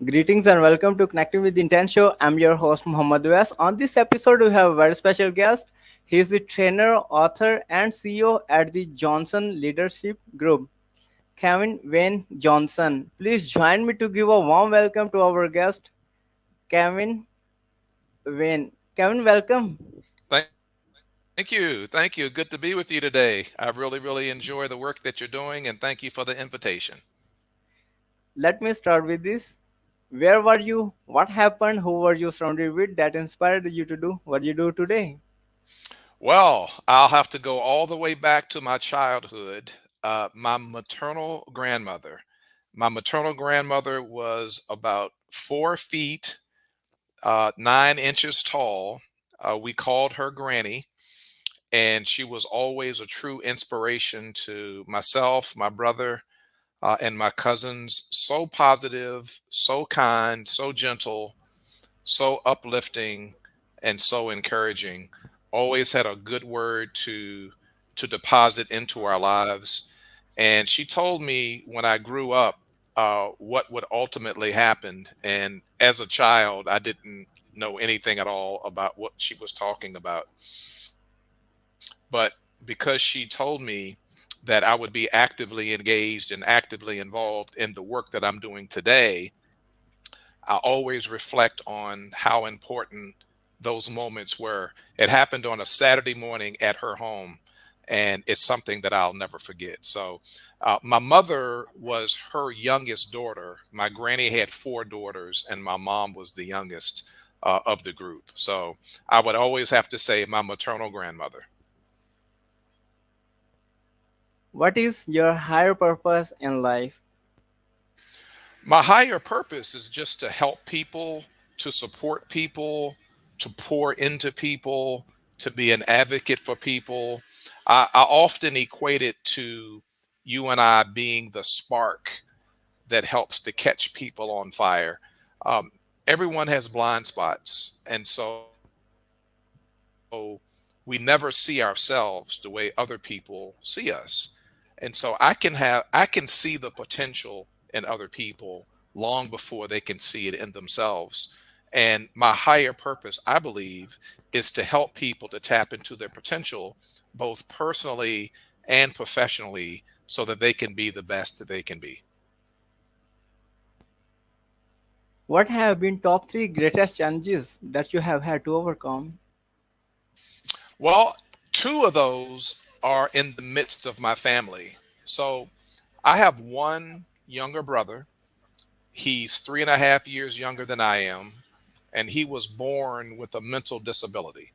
Greetings and welcome to Connecting with the Intent Show. I'm your host Muhammad Awais. On this episode, we have a very special guest. He is the trainer, author, and CEO at the Johnson Leadership Group, Kevin Wayne Johnson. Please join me to give a warm welcome to our guest, Kevin Wayne. Kevin, welcome. Thank you. Thank you. Good to be with you today. I really enjoy the work that you're doing, and thank you for the invitation. Let me start with this. Where were you? What happened? Who were you surrounded with that inspired you to do what you do today? Well, I'll have to go all the way back to my childhood. My maternal grandmother. My maternal grandmother was about 4 feet, 9 inches tall. We called her Granny, and she was always a true inspiration to myself, my brother, and my cousins. So positive, so kind, so gentle, so uplifting, and so encouraging. Always had a good word to deposit into our lives. And she told me when I grew up what would ultimately happen. And as a child, I didn't know anything at all about what she was talking about. But because she told me that I would be actively engaged and actively involved in the work that I'm doing today, I always reflect on how important those moments were. It happened on a Saturday morning at her home, and it's something that I'll never forget. So, my mother was her youngest daughter. My granny had four daughters, and my mom was the youngest of the group. So, I would always have to say my maternal grandmother. What is your higher purpose in life? My higher purpose is just to help people, to support people, to pour into people, to be an advocate for people. I often equate it to you and I being the spark that helps to catch people on fire. Um, Everyone has blind spots. And so we never see ourselves the way other people see us. And so I can see the potential in other people long before they can see it in themselves. And my higher purpose, I believe, is to help people to tap into their potential, both personally and professionally, so that they can be the best that they can be. What have been top three greatest challenges that you have had to overcome? Well, two of those are in the midst of my family. So I have one younger brother. He's 3.5 years younger than I am, and he was born with a mental disability.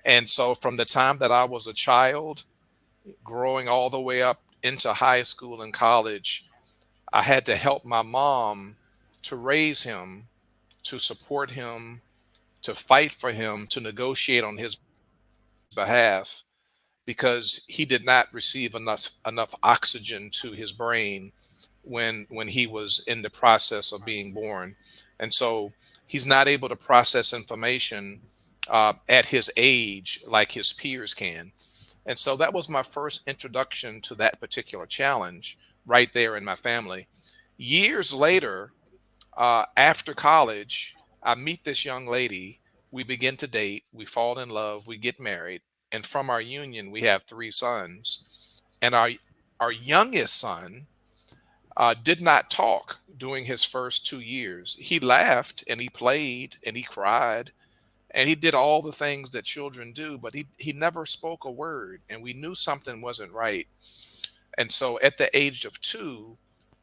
And so, from the time that I was a child, growing all the way up into high school and college, I had to help my mom to raise him, to support him, to fight for him, to negotiate on his behalf because he did not receive enough oxygen to his brain when he was in the process of being born. And so he's not able to process information at his age like his peers can. And so that was my first introduction to that particular challenge right there in my family. Years later, after college, I meet this young lady. We begin to date. We fall in love. We get married. And from our union, we have three sons. And our youngest son did not talk during his first 2 years. He laughed and he played and he cried and he did all the things that children do, but he never spoke a word. And we knew something wasn't right. And so at the age of 2,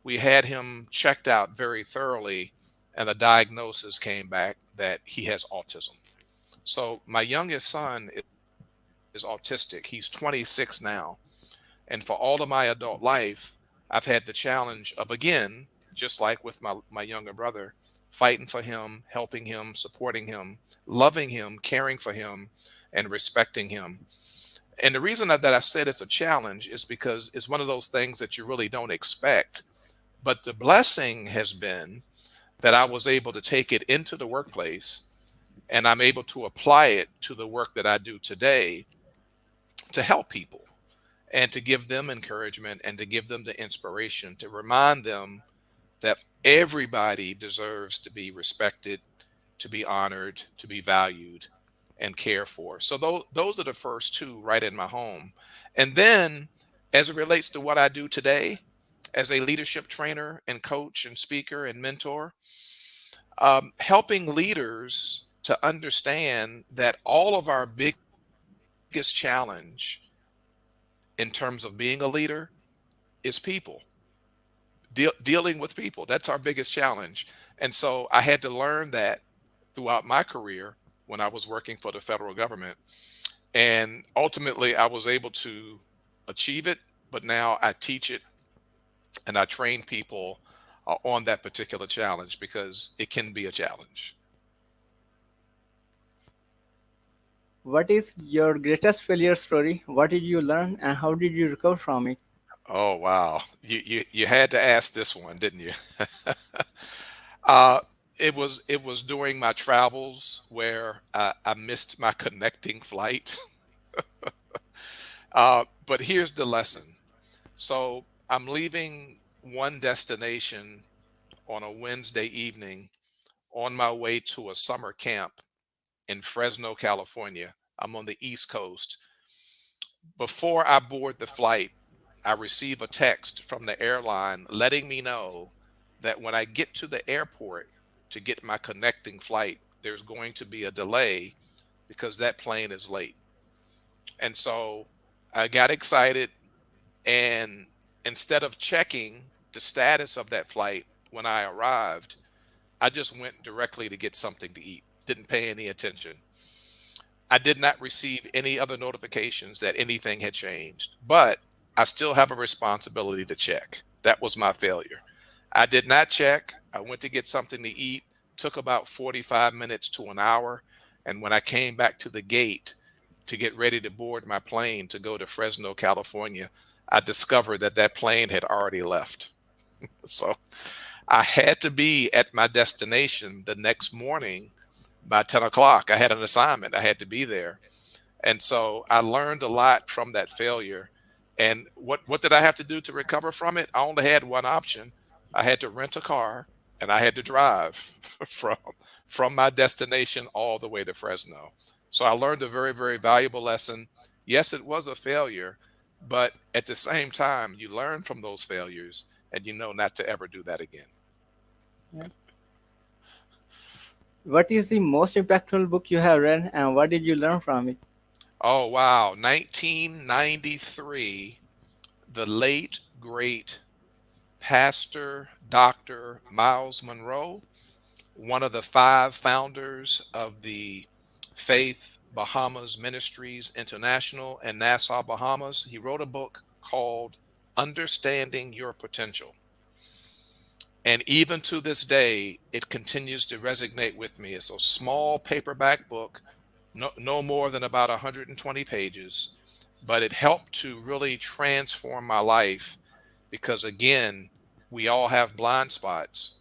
we had him checked out very thoroughly, and the diagnosis came back that he has autism. So my youngest son is autistic. He's 26 now. And for all of my adult life, I've had the challenge of, again, just like with my younger brother, fighting for him, helping him, supporting him, loving him, caring for him, and respecting him. And the reason that I said it's a challenge is because it's one of those things that you really don't expect. But the blessing has been that I was able to take it into the workplace and I'm able to apply it to the work that I do today to help people and to give them encouragement and to give them the inspiration to remind them that Everybody deserves to be respected, to be honored, to be valued, and cared for. So those are the first two right in my home. And then, as it relates to what I do today as a leadership trainer and coach and speaker and mentor, helping leaders to understand that all of our biggest challenge in terms of being a leader is people. Dealing with people, that's our biggest challenge. And so I had to learn that throughout my career when I was working for the federal government, and ultimately I was able to achieve it. But now I teach it and I train people on that particular challenge because it can be a challenge. What is your greatest failure story? What did you learn and how did you recover from it? Oh wow, you had to ask this one, didn't you? uh, it was during my travels where I missed my connecting flight. But here's the lesson. So I'm leaving one destination on a Wednesday evening on my way to a summer camp in Fresno, California. I'm on the East Coast. Before I board the flight, I receive a text from the airline letting me know that when I get to the airport to get my connecting flight, there's going to be a delay because that plane is late. And so I got excited, and instead of checking the status of that flight when I arrived, I just went directly to get something to eat. Didn't pay any attention. I did not receive any other notifications that anything had changed, but I still have a responsibility to check. That was my failure. I did not check. I went to get something to eat, took about 45 minutes to an hour. And when I came back to the gate to get ready to board my plane to go to Fresno, California, I discovered that that plane had already left. So I had to be at my destination the next morning by 10 o'clock. I had an assignment, I had to be there. And so I learned a lot from that failure. And what did I have to do to recover from it? I only had one option. I had to rent a car and I had to drive from my destination all the way to Fresno. So I learned a very, very valuable lesson. Yes, it was a failure, but at the same time, you learn from those failures and you know not to ever do that again. Yeah. What is the most impactful book you have read and what did you learn from it? Oh, wow. 1993, the late, great Pastor Dr. Miles Monroe, one of the five founders of the Faith Bahamas Ministries International in Nassau, Bahamas. He wrote a book called Understanding Your Potential. And even to this day, it continues to resonate with me. It's a small paperback book, no more than about 120 pages, but it helped to really transform my life because, again, we all have blind spots,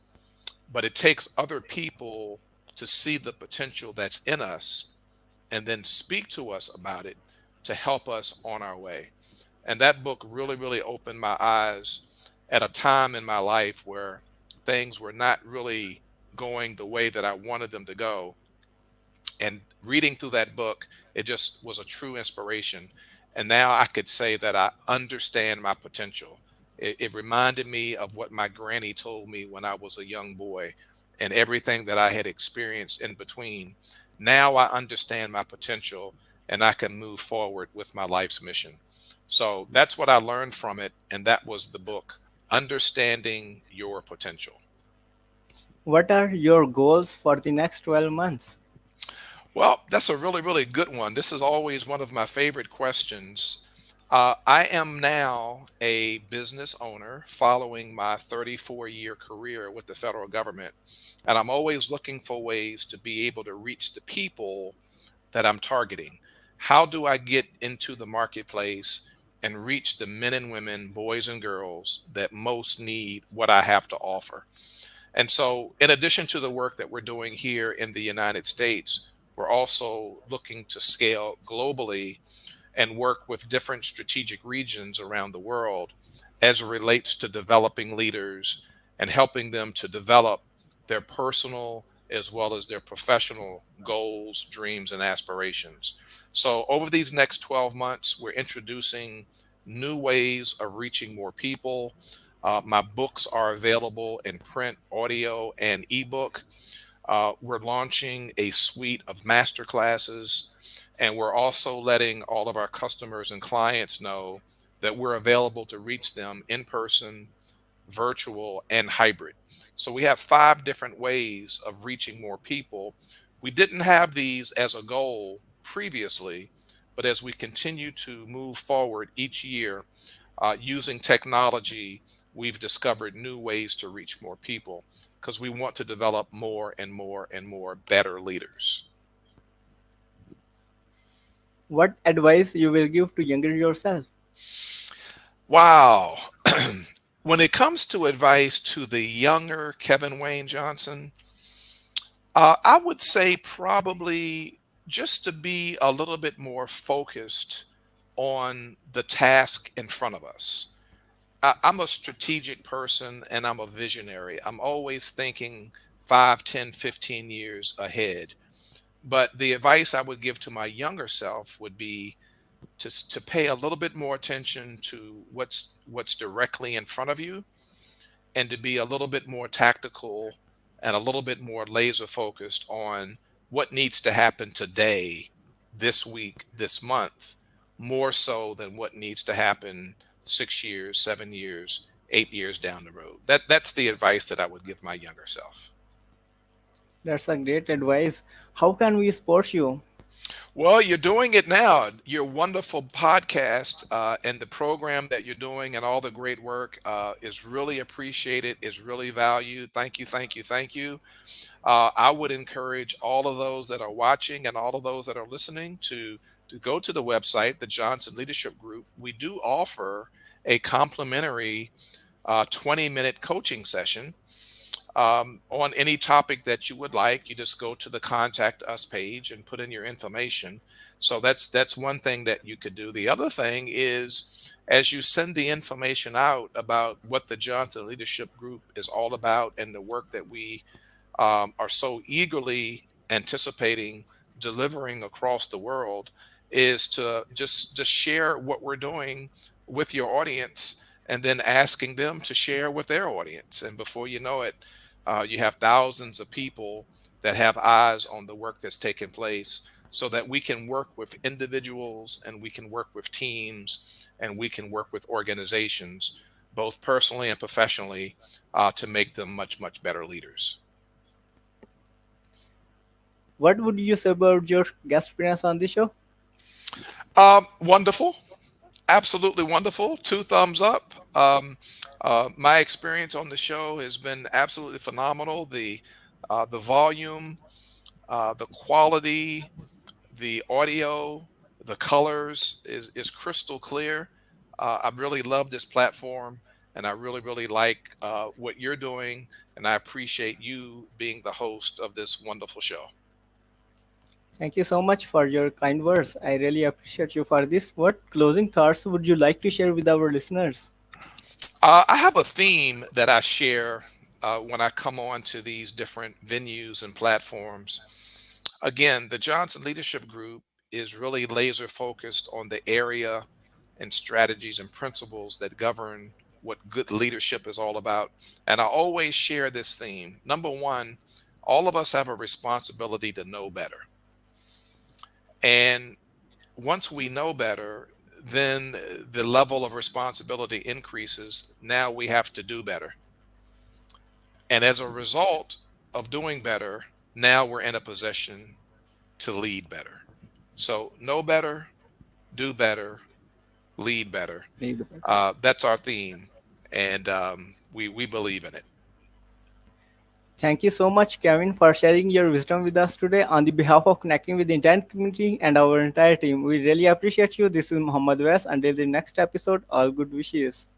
but it takes other people to see the potential that's in us and then speak to us about it to help us on our way. And that book really, really opened my eyes at a time in my life where things were not really going the way that I wanted them to go. And reading through that book, it just was a true inspiration. And now I could say that I understand my potential. It reminded me of what my granny told me when I was a young boy and everything that I had experienced in between. Now I understand my potential and I can move forward with my life's mission. So that's what I learned from it. And that was the book, Understanding Your Potential. What are your goals for the next 12 months? Well, that's a really, really good one. This is always one of my favorite questions. I am now a business owner following my 34-year career with the federal government, and I'm always looking for ways to be able to reach the people that I'm targeting. How do I get into the marketplace and reach the men and women, boys and girls that most need what I have to offer? And so, in addition to the work that we're doing here in the United States, we're also looking to scale globally and work with different strategic regions around the world as it relates to developing leaders and helping them to develop their personal as well as their professional goals, dreams, and aspirations. So, over these next 12 months, we're introducing new ways of reaching more people. My books are available in print, audio, and ebook. We're launching a suite of master classes, and we're also letting all of our customers and clients know that we're available to reach them in person, virtual, and hybrid. So we have 5 different ways of reaching more people. We didn't have these as a goal previously, but as we continue to move forward each year using technology, we've discovered new ways to reach more people because we want to develop more and more and more better leaders. What advice you will give to younger yourself? Wow. When it comes to advice to the younger Kevin Wayne Johnson, I would say probably just to be a little bit more focused on the task in front of us. I'm a strategic person and I'm a visionary. I'm always thinking 5, 10, 15 years ahead. But the advice I would give to my younger self would be to pay a little bit more attention to what's directly in front of you, and to be a little bit more tactical and a little bit more laser focused on what needs to happen today, this week, this month, more so than what needs to happen 6 years, 7 years, 8 years down the road. That's the advice that I would give my younger self. That's a great advice. How can we support you? Well, you're doing it now. Your wonderful podcast and the program that you're doing and all the great work is really appreciated, is really valued. Thank you, thank you, thank you. I would encourage all of those that are watching and all of those that are listening to go to the website, the Johnson Leadership Group. We do offer a complimentary 20-minute coaching session on any topic that you would like. You just go to the contact us page and put in your information. So that's one thing that you could do. The other thing is, as you send the information out about what the Johnson Leadership Group is all about and the work that we are so eagerly anticipating delivering across the world, is to just share what we're doing with your audience, and then asking them to share with their audience. And before you know it, you have thousands of people that have eyes on the work that's taking place, so that we can work with individuals and we can work with teams and we can work with organizations, both personally and professionally, to make them much, much better leaders. What would you say about your guest appearance on the show? Wonderful. Absolutely wonderful. 2 thumbs up. My experience on the show has been absolutely phenomenal. The volume, the quality, the audio, the colors is crystal clear. I really love this platform, and I really, really like what you're doing, and I appreciate you being the host of this wonderful show. Thank you so much for your kind words. I really appreciate you for this. What closing thoughts would you like to share with our listeners? I have a theme that I share when I come on to these different venues and platforms. Again, the Johnson Leadership Group is really laser focused on the area and strategies and principles that govern what good leadership is all about. And I always share this theme. Number one, all of us have a responsibility to know better. And once we know better, then the level of responsibility increases. Now we have to do better. And as a result of doing better, now we're in a position to lead better. So know better, do better, lead better. That's our theme, and we believe in it. Thank you so much, Kevin, for sharing your wisdom with us today on the behalf of connecting with the entire community and our entire team. We really appreciate you. This is Muhammad West. Until the next episode, all good wishes.